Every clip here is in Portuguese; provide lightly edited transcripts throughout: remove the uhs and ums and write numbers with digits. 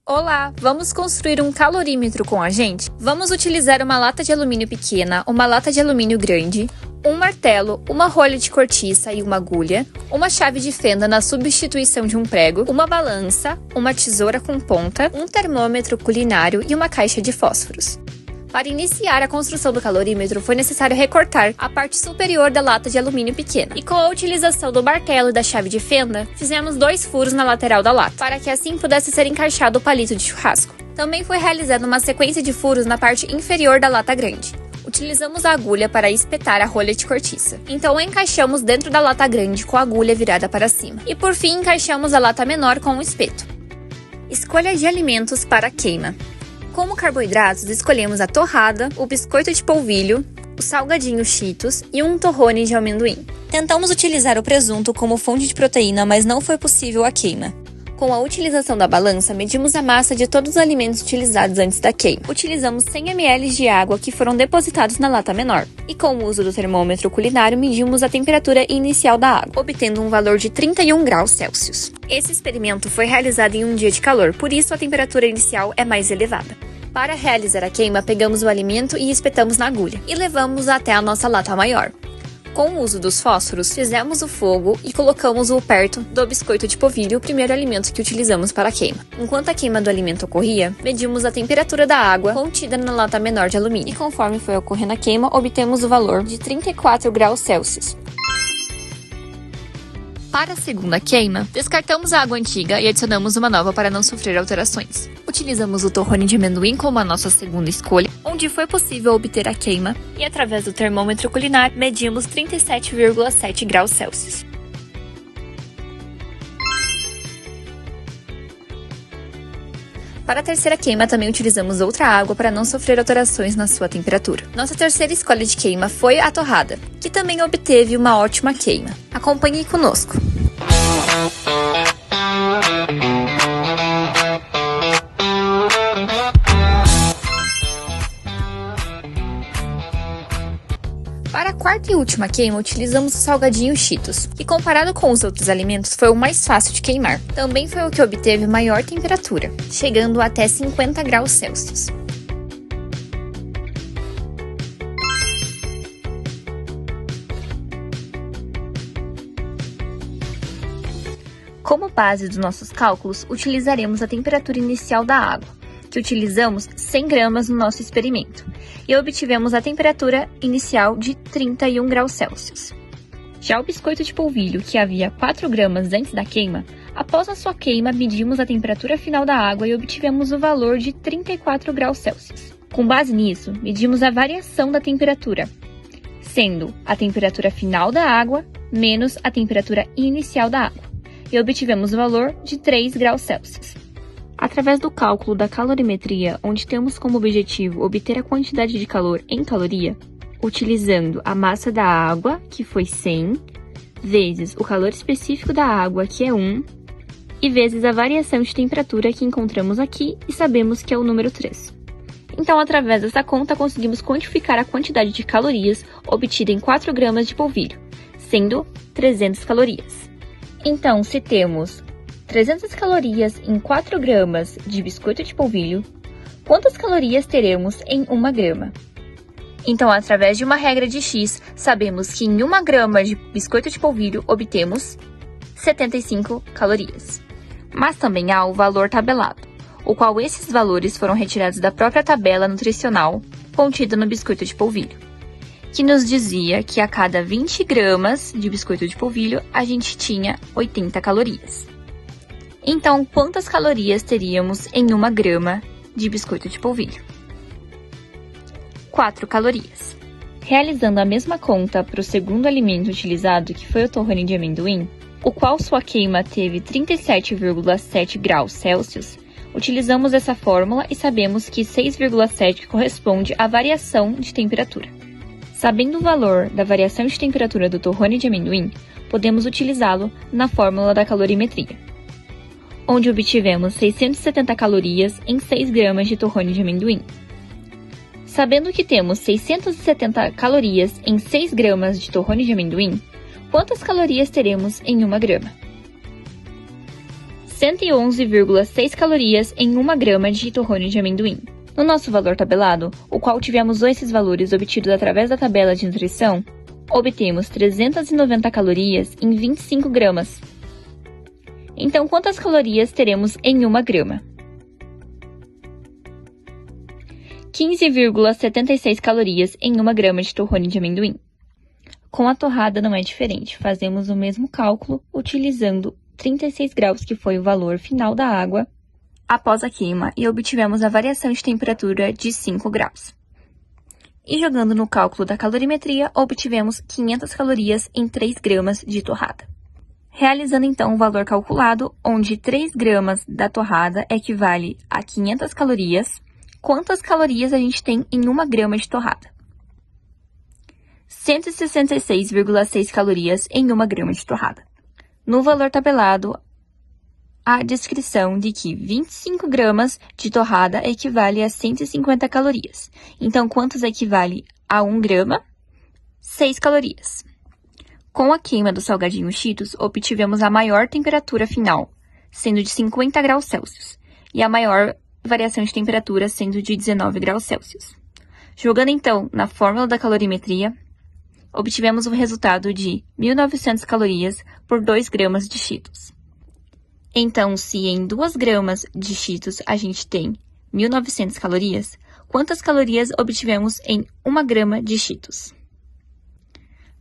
Olá, vamos construir um calorímetro com a gente? Vamos utilizar uma lata de alumínio pequena, uma lata de alumínio grande, um martelo, uma rolha de cortiça e uma agulha, uma chave de fenda na substituição de um prego, uma balança, uma tesoura com ponta, um termômetro culinário e uma caixa de fósforos. Para iniciar a construção do calorímetro, foi necessário recortar a parte superior da lata de alumínio pequena. E com a utilização do martelo e da chave de fenda, fizemos 2 furos na lateral da lata, para que assim pudesse ser encaixado o palito de churrasco. Também foi realizada uma sequência de furos na parte inferior da lata grande. Utilizamos a agulha para espetar a rolha de cortiça. Então encaixamos dentro da lata grande com a agulha virada para cima. E por fim encaixamos a lata menor com o espeto. Escolha de alimentos para queima. Como carboidratos, escolhemos a torrada, o biscoito de polvilho, o salgadinho Cheetos e um torrone de amendoim. Tentamos utilizar o presunto como fonte de proteína, mas não foi possível a queima. Com a utilização da balança, medimos a massa de todos os alimentos utilizados antes da queima. Utilizamos 100 ml de água que foram depositados na lata menor. E com o uso do termômetro culinário, medimos a temperatura inicial da água, obtendo um valor de 31 graus Celsius. Esse experimento foi realizado em um dia de calor, por isso a temperatura inicial é mais elevada. Para realizar a queima, pegamos o alimento e espetamos na agulha, e levamos até a nossa lata maior. Com o uso dos fósforos, fizemos o fogo e colocamos-o perto do biscoito de polvilho, o primeiro alimento que utilizamos para a queima. Enquanto a queima do alimento ocorria, medimos a temperatura da água contida na lata menor de alumínio. E conforme foi ocorrendo a queima, obtemos o valor de 34 graus Celsius. Para a segunda queima, descartamos a água antiga e adicionamos uma nova para não sofrer alterações. Utilizamos o torrone de amendoim como a nossa segunda escolha, onde foi possível obter a queima, e através do termômetro culinário medimos 37,7 graus Celsius. Para a terceira queima, também utilizamos outra água para não sofrer alterações na sua temperatura. Nossa terceira escolha de queima foi a torrada, que também obteve uma ótima queima. Acompanhe conosco. Para a quarta e última queima, utilizamos o salgadinho Cheetos, que comparado com os outros alimentos foi o mais fácil de queimar. Também foi o que obteve maior temperatura, chegando até 50 graus Celsius. Como base dos nossos cálculos, utilizaremos a temperatura inicial da água, que utilizamos 100 gramas no nosso experimento, e obtivemos a temperatura inicial de 31 graus Celsius. Já o biscoito de polvilho, que havia 4 gramas antes da queima, após a sua queima, medimos a temperatura final da água e obtivemos o valor de 34 graus Celsius. Com base nisso, medimos a variação da temperatura, sendo a temperatura final da água menos a temperatura inicial da água, e obtivemos o valor de 3 graus Celsius. Através do cálculo da calorimetria, onde temos como objetivo obter a quantidade de calor em caloria, utilizando a massa da água, que foi 100, vezes o calor específico da água, que é 1, e vezes a variação de temperatura que encontramos aqui e sabemos que é o número 3. Então, através dessa conta, conseguimos quantificar a quantidade de calorias obtida em 4 gramas de polvilho, sendo 300 calorias. Então, se temos 300 calorias em 4 gramas de biscoito de polvilho, quantas calorias teremos em 1 grama? Então, através de uma regra de X, sabemos que em 1 grama de biscoito de polvilho obtemos 75 calorias. Mas também há o valor tabelado, o qual esses valores foram retirados da própria tabela nutricional contida no biscoito de polvilho, que nos dizia que a cada 20 gramas de biscoito de polvilho a gente tinha 80 calorias. Então, quantas calorias teríamos em 1 grama de biscoito de polvilho? 4 calorias. Realizando a mesma conta para o segundo alimento utilizado, que foi o torrone de amendoim, o qual sua queima teve 37,7 graus Celsius, utilizamos essa fórmula e sabemos que 6,7 corresponde à variação de temperatura. Sabendo o valor da variação de temperatura do torrone de amendoim, podemos utilizá-lo na fórmula da calorimetria, onde obtivemos 670 calorias em 6 gramas de torrone de amendoim. Sabendo que temos 670 calorias em 6 gramas de torrone de amendoim, quantas calorias teremos em 1 grama? 111,6 calorias em 1 grama de torrone de amendoim. No nosso valor tabelado, o qual tivemos esses valores obtidos através da tabela de nutrição, obtemos 390 calorias em 25 gramas. Então, quantas calorias teremos em 1 grama? 15,76 calorias em 1 grama de torrone de amendoim. Com a torrada não é diferente, fazemos o mesmo cálculo utilizando 36 graus, que foi o valor final da água após a queima, e obtivemos a variação de temperatura de 5 graus. E jogando no cálculo da calorimetria, obtivemos 500 calorias em 3 gramas de torrada. Realizando então o valor calculado, onde 3 gramas da torrada equivale a 500 calorias, quantas calorias a gente tem em 1 grama de torrada? 166,6 calorias em 1 grama de torrada. No valor tabelado, a descrição de que 25 gramas de torrada equivale a 150 calorias. Então, quantos equivale a 1 grama? 6 calorias. Com a queima do salgadinho Cheetos, obtivemos a maior temperatura final, sendo de 50 graus Celsius, e a maior variação de temperatura sendo de 19 graus Celsius. Jogando então na fórmula da calorimetria, obtivemos o resultado de 1.900 calorias por 2 gramas de Cheetos. Então, se em 2 gramas de Cheetos a gente tem 1.900 calorias, quantas calorias obtivemos em 1 grama de Cheetos?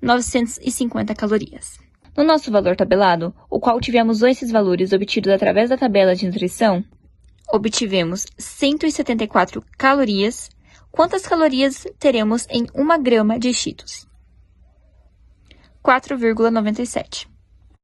950 calorias. No nosso valor tabelado, o qual tivemos esses valores obtidos através da tabela de nutrição, obtivemos 174 calorias. Quantas calorias teremos em 1 grama de Cheetos? 4,97.